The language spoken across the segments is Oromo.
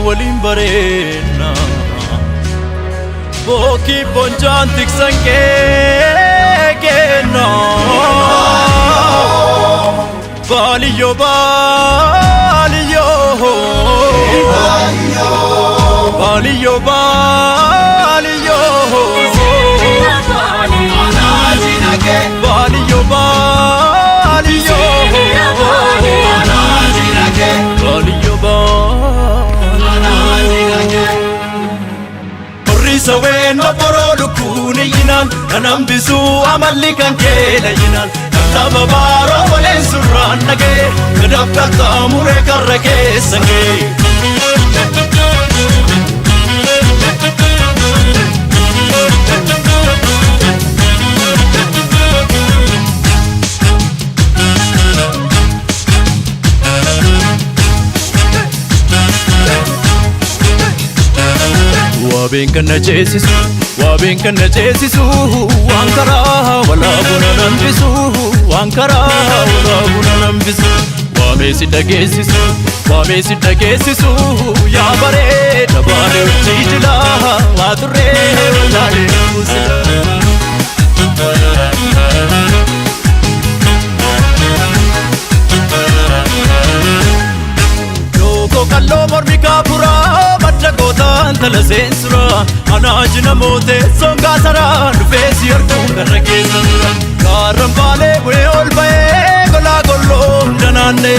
Walimbarena Boki bonjantik sangke no Baliyo baliyo Baliyo baliyo Baliyo baliyo Baliyo Sawen maporo kuni yinan anam bisu amalikan kela yinan taba baro walen surran nage kadapta tamure karrake sange Wabin kana jesisu wankara wala buna nambisu wankara wala buna nambisu wamesi dagesisu ya bare dabare ujijila wature walale usila Yoko kallo mormika pura Tala sensura anajna mote songa sara nufesi arku karake sura karambale we ol bae gola gollo danane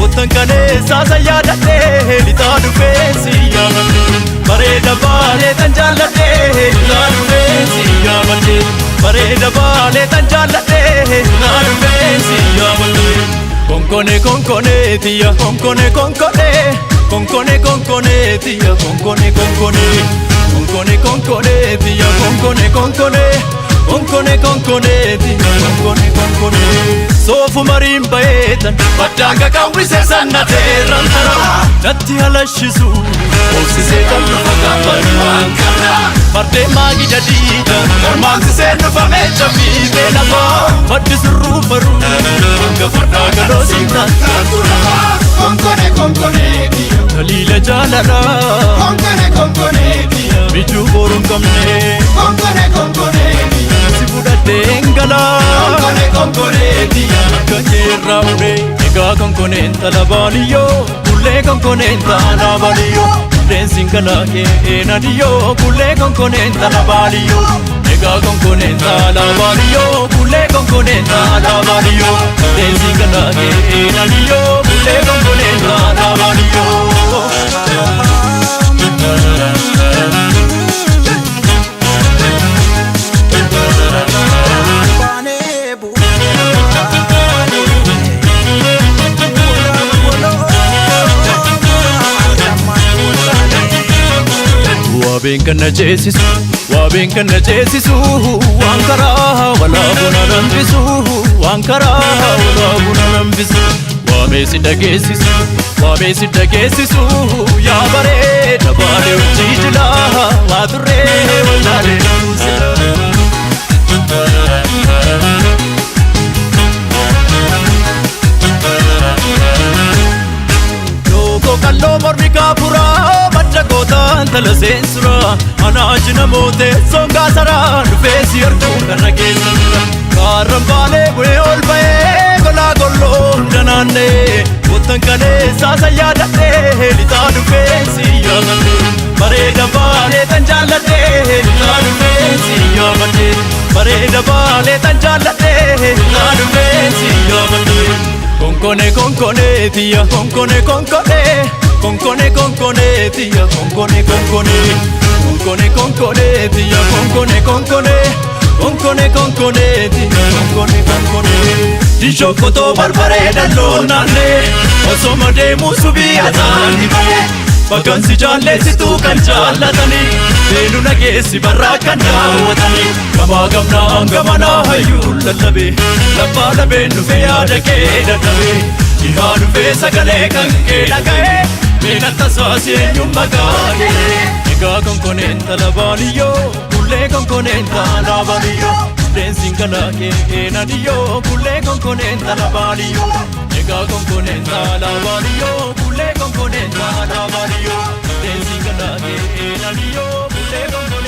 utan kane sasa yadate lita nufesi yamate bare dabale tanjalate lita nufesi yamate bare dabale tanjalate lita nufesi yamate konkone tia konkone Konkone tia konkone tia konkone tia konkone Sofu marim baetan Badanga kawrise sanna terran tara Natti halashisu Oksise kamnu fakabari wankana Marde magi jadida Ormansi senu famecha vive lama Maddi surru baru Gafarda galo sinta Konkone tia Kalila jalala Konkone tia Biju borum kamne Konkone tia Sibuda dengala Konkone tia Kajera ude Ega konkone talabaliyo Kulle konkone talabaliyo Dancing kala ke enadiyo Kulle konkone talabaliyo Ega konkone talabaliyo Kulle konkone talabaliyo Dancing kala ke enadiyo Kulle konkone talabaliyo Wabin kana jesisu wankara wala buna nambisu wankara wala buna nambisu wamesi dagesisu ya bare dabale ujijila wature walale usila Yoko kallo mormika pura Tala sensura anajna mote songa sara nufesi arku karake sura karambale we ol bae gola gollo danane utan kane sasa yadate lita nufesi yamate bare dabale tanjalate lita nufesi yamate bare dabale tanjalate lita nufesi yamate konkone tia konkone Konkone tia konkone tia konkone Dishokkoto barbaree dhalloon naannee osoma deemuu subii ataanii malee Bakkansi jaalleessituu kan jaallatanii Beenu nageessi barraa kan daawwatanii Gamaa gamnaan gamanaa hayyuun lallabee Labbaa dhabeen dhufee yaada kee dadhabee Dhihaa dhufee sagalee kan kee dhaga'ee Meenatta saasii eenyuun maqaa'ee Egaa konkoneen talabaaniyyoo Bullee konkoneen talabaaniyyoo Deensiin galaa kee eenaniyyoo Bullee konkoneen talabaaniyyoo Egaa konkoneen talabaaniyyoo Bullee konkoneen talabaaniyyoo Deensiin galaa kee eenaniyyoo Bullee konkoneen